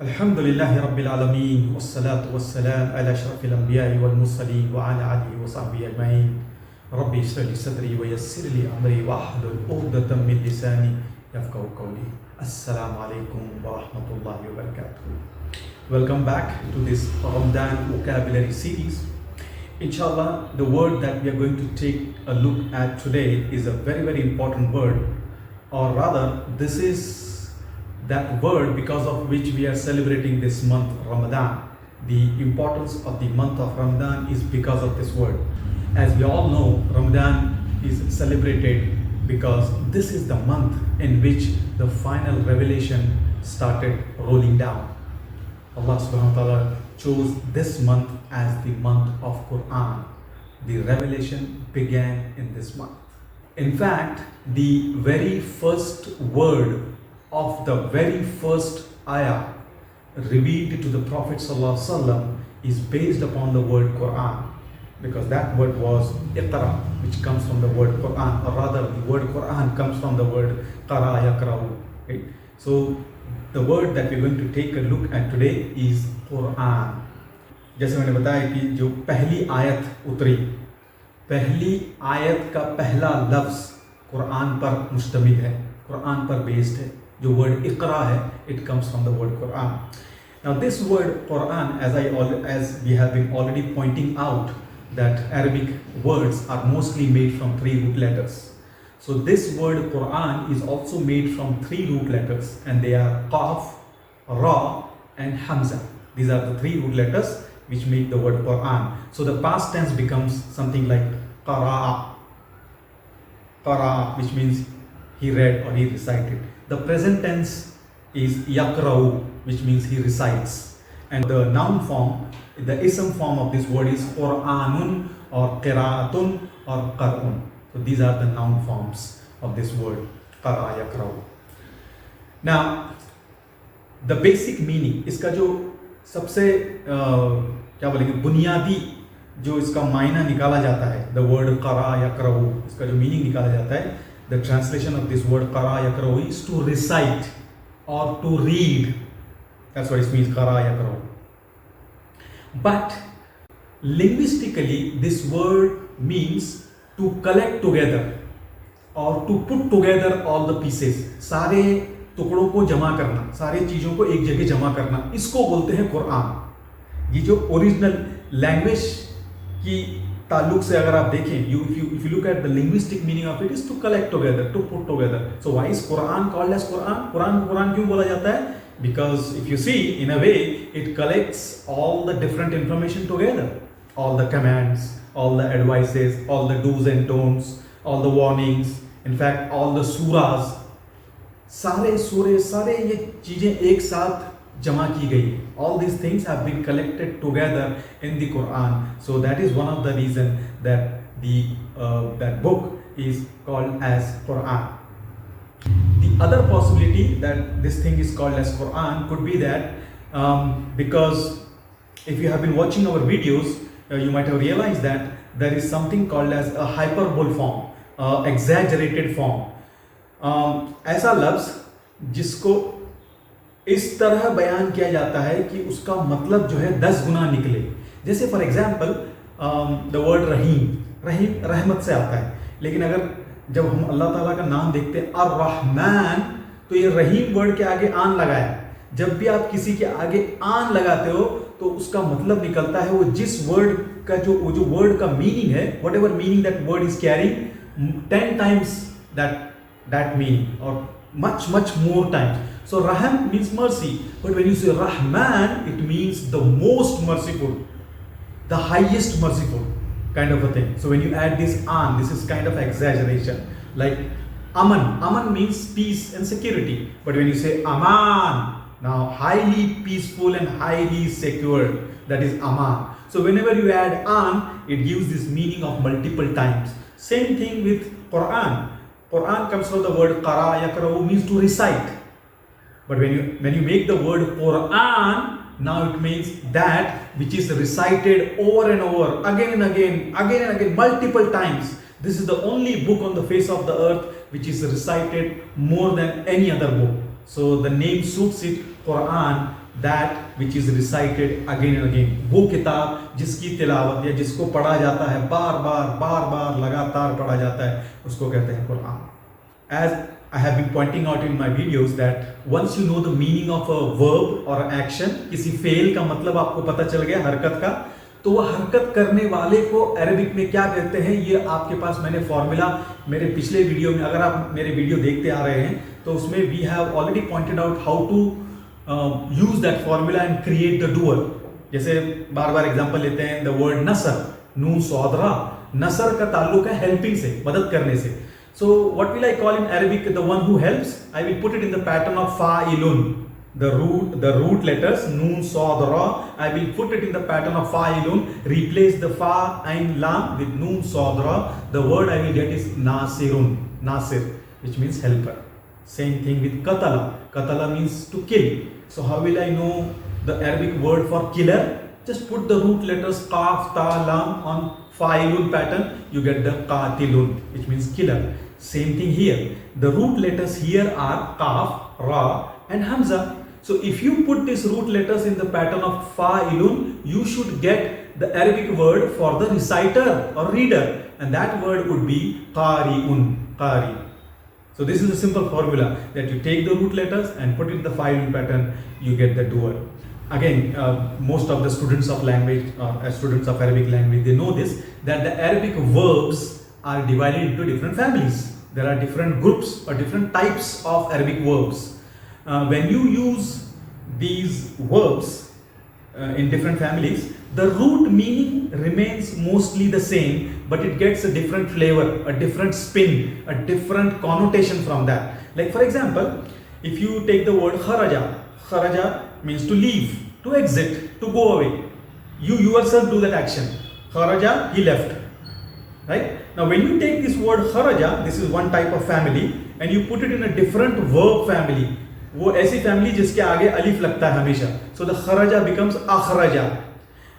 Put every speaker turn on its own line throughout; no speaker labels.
الحمد لله رب العالمين والصلاة والسلام على أشرف الأنبياء والمرسلين وعلى آله وصحبه أجمعين. ربي اشرح لي صدري ويسر لي أمري واحلل عقدة من لساني يفقهوا قولي. السلام عليكم ورحمة الله وبركاته. Welcome back to this Ramadan vocabulary series. Inshallah, the word that we are going to take a look at today is a very important word, or rather, this is that word because of which we are celebrating this month Ramadan. The importance of the month of Ramadan is because of this word. As we all know, Ramadan is celebrated because this is the month in which the final revelation started rolling down. Allah subhanahu wa ta'ala chose this month as the month of Qur'an. The revelation began in this month. In fact, the very first word of the very first ayah revealed to the Prophet ﷺ is based upon the word Qur'an, because that word was Iqra, which comes from the word Qur'an, or rather the word Qur'an comes from the word Qara Yakra'u. Okay? So the word that we're going to take a look at today is Qur'an. जैसे मैंने बताया कि जो पहली आयत उतरी, पहली आयत का पहला लफ्ज़ कुरान पर मुश्तमिल है, कुरान पर बेस्ड है. जो word इकरा है, it comes from the word Quran. Now this word Quran, as we have been already pointing out, that Arabic words are mostly made from three root letters. So this word Quran is also made from three root letters, and they are Qaf, Ra and Hamza. These are the three root letters which make the word Quran. So the past tense becomes something like Qara'a, Qara'a, which means he read or he recited. The present tense is Yakra'u, which means he recites. And the noun form, the ism form of this word is Qur'anun or Qira'atun or Qar'un. So these are the noun forms of this word, Qara Yakra'u. Now, the basic meaning, इसका जो सबसे क्या बोलेंगे बुनियादी जो इसका मायना निकाला जाता है, the word Qara Yakra'u, इसका जो meaning निकाला जाता है, the translation of this word Qara Yakra'u is to recite or to read. That's what it means, Qara Yakra'u. But linguistically, this word means to collect together or to put together all the pieces. सारे टुकड़ों को जमा करना, सारे चीज़ों को एक जगह जमा करना, इसको बोलते हैं कुरान. ये जो ओरिजिनल लैंग्वेज की ताल्लुक से अगर आप देखें, if you look at the linguistic meaning of it is to collect together, to put together. So why is Quran called as Quran? Quran क्यों बोला जाता है? Because if you see, in a way, it collects all the different information together, all the commands, all the advices, all the do's and don'ts, all the warnings, in fact all the surahs, सारे सूरे, सारे ये चीजें एक साथ जमा की गई. All these things have been collected together in the Quran. So that is one of the reasons that that book is called as Quran. The other possibility that this thing is called as Quran could be that because if you have been watching our videos, you might have realized that there is something called as a hyperbole form, exaggerated form. ऐसा लफ्ज़ जिसको इस तरह बयान किया जाता है कि उसका मतलब जो है 10 गुना निकले. जैसे फॉर एग्जाम्पल द वर्ड रहीम रहमत से आता है, लेकिन अगर जब हम अल्लाह ताला का नाम देखते हैं ar-Rahman, तो ये रहीम वर्ड के आगे आन लगाया. जब भी आप किसी के आगे आन लगाते हो तो उसका मतलब निकलता है वो जिस वर्ड का जो वर्ड का मीनिंग है, what ever meaning that word is carrying, 10 times that meaning, or much more times. So Rahim means mercy, but when you say Rahman, it means the most merciful, the highest merciful kind of a thing. So when you add this an, this is kind of exaggeration. Like Aman means peace and security, but when you say Aman, now highly peaceful and highly secure, that is Aman. So whenever you add an, it gives this meaning of multiple times. Same thing with Quran. Quran comes from the word Qara Yakra'u, means to recite. But when you make the word Quran, now it means that which is recited over and over, again and again, multiple times. This is the only book on the face of the earth which is recited more than any other book. So the name suits it, Quran, that which is recited again and again. वो किताब जिसकी तिलावत या जिसको पढ़ा जाता है बार बार लगातार पढ़ा जाता है, उसको कहते हैं Quran. As I have been pointing out in my videos that once you know the meaning of a verb or an action, किसी फेल का मतलब आपको पता चल गया हरकत का, तो वह हरकत करने वाले को अरबिक में क्या कहते हैं, ये आपके पास मैंने फॉर्मूला मेरे पिछले वीडियो में, अगर आप मेरे वीडियो देखते आ रहे हैं तो उसमें we have already pointed out how to use that formula and create the doer. जैसे बार बार एग्जांपल लेते हैं, द वर्ड नसर, नून सौदरा, नसर का ताल्लुक है हेल्पिंग से, मदद करने से. So what will I call in Arabic the one who helps? I will put it in the pattern of fa'ilun. The root letters nun sad ra, I will put it in the pattern of fa'ilun. Replace the fa ain lam with nun sad ra. The word I will get is nasirun, nasir, which means helper. Same thing with qatala. Qatala means to kill. So how will I know the Arabic word for killer? Just put the root letters qaf ta lam on fa'ilun pattern, you get the qatilun, which means killer. Same thing here. The root letters here are qaf, ra and hamza. So if you put these root letters in the pattern of fa'ilun, you should get the Arabic word for the reciter or reader, and that word would be qari'un, qari. So this is a simple formula that you take the root letters and put it in the fa'ilun pattern, you get the doer. Again, most of the students of language, students of Arabic language, they know this, that the Arabic verbs are divided into different families. There are different groups or different types of Arabic verbs. When you use these verbs in different families, the root meaning remains mostly the same, but it gets a different flavor, a different spin, a different connotation from that. Like for example, if you take the word kharaja, kharaja means to leave, to exit, to go away. You yourself do that action. Kharaja, he left. Right? Now when you take this word kharaja, this is one type of family, and you put it in a different verb family. वो ऐसी family जिसके आगे अलिफ लगता है हमेशा. So the kharaja becomes akhraja.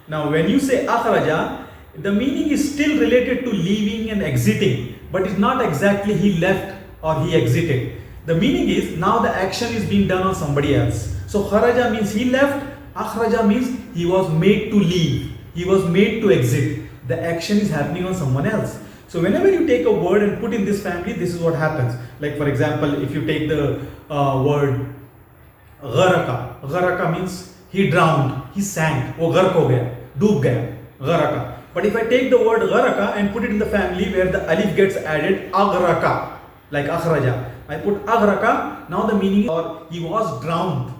Now when you say akhraja, the meaning is still related to leaving and exiting, but it's not exactly he left or he exited. The meaning is now the action is being done on somebody else. So kharaja means he left, akhraja means he was made to leave, he was made to exit. The action is happening on someone else. So whenever you take a word and put in this family, this is what happens. Like for example, if you take the word gharaka, gharaka means he drowned, he sank, वो गर्क हो गया, डूब गया, gharaka. But if I take the word gharaka and put it in the family where the alif gets added, aghraka, like akhraja, I put aghraka, now the meaning, or he was drowned,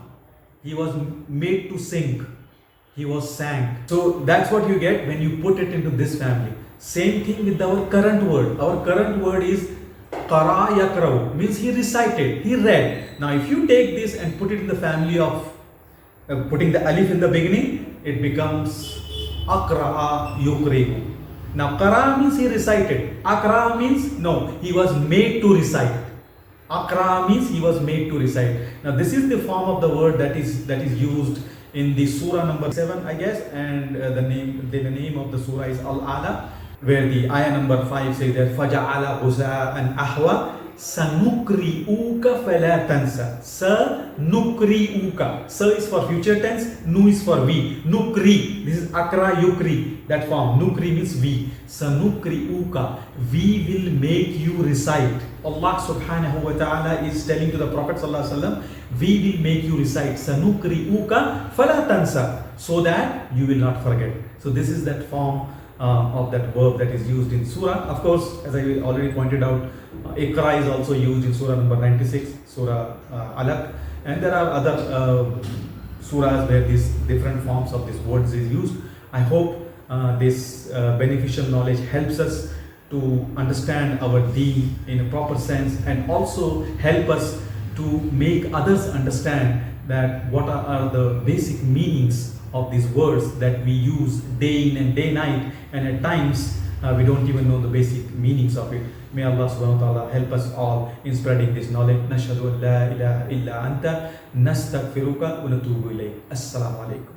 he was made to sink, he was sank. So that's what you get when you put it into this family. Same thing with our current word. Our current word is qara yakrau, means he recited, he read. Now if you take this and put it in the family of putting the alif in the beginning, it becomes akra'a yukri'u. Now qara means he recited, akra means no, he was made to recite. Akra means he was made to recite. Now this is the form of the word that is used in the surah number 7, I guess, and the name of the surah is Al-Ala, where the ayah number 5 says that فَجَعَلَ غُزَاءً أَحْوَى سَنُقْرِئُكَ فَلَا تَنْسَى. Sa-nukri'uka. Sa is for future tense, nu is for we. Nukri, this is akra yukri, that form. Nukri means we. Sanukri'uka, we will make you recite. Allah subhanahu wa ta'ala is telling to the Prophet sallallahu alaihi wasallam, we will make you recite. Sanukri'uka fala tansa, so that you will not forget. So this is that form of that verb that is used in surah. Of course, as I already pointed out, ikra is also used in surah number 96, surah Alaq, and there are other surahs where these different forms of these words is used. I hope this beneficial knowledge helps us to understand our deen in a proper sense, and also help us to make others understand that what are the basic meanings of these words that we use day in and day night, and at times we don't even know the basic meanings of it. May Allah subhanahu wa ta'ala help us all in spreading this knowledge. Nashhadu an la ilaha illa anta nastaghfiruka wa natubu ilayk. Assalamu alaikum.